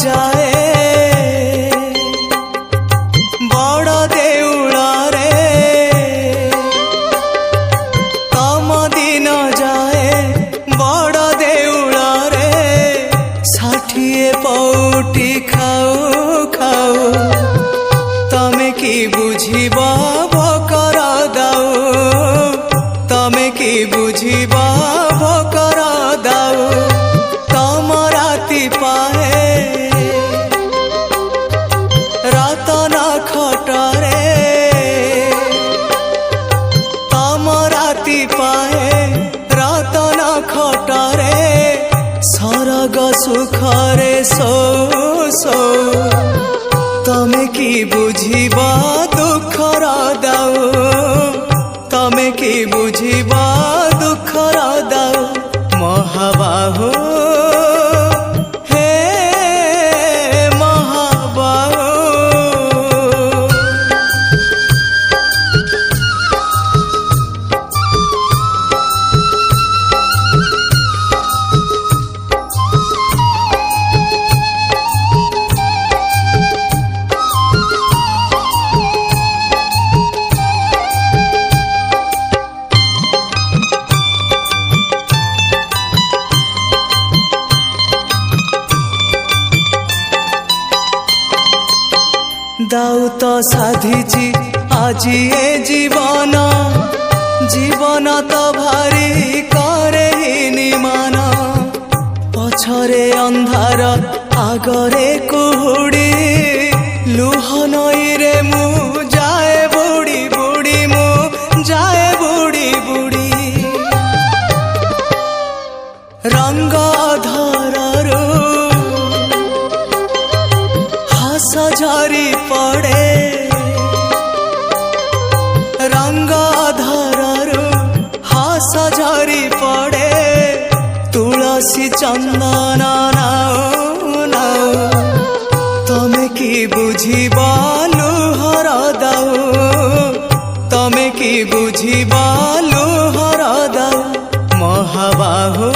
जाए बड़ देउल रे तम दिन जाए बड़ देउल रे 60 पौटी खाऊ खाऊ तमे की बुझिबा भकर दाऊ तमे की बुझिबा भकर दाऊ तम राति पाए रतन खटरे तम राति पाए रतन खटरे सरग सुखरे सो सो तमे की बुझिबा दुखर दाऊ तमे की बुझिबा दुखर दाऊ महाबाहु हे महाबाहु दाऊ तो साधिची आजी ए जीवन जीवन तो भारी करे निमान पछरे अंधार आगरे कुहुड़ी लुह नई रे मु जाए बुड़ी बुड़ी मु जाए बुड़ी बुड़ी रंग धररू हास झरी पड़े रंग धररू हास झरी पड़े तुलसी चंदन नाऊ नाऊ तमे की बुझिबा लुहर दाऊ तमे की बुझिबा लुहर दाऊ महाबाहु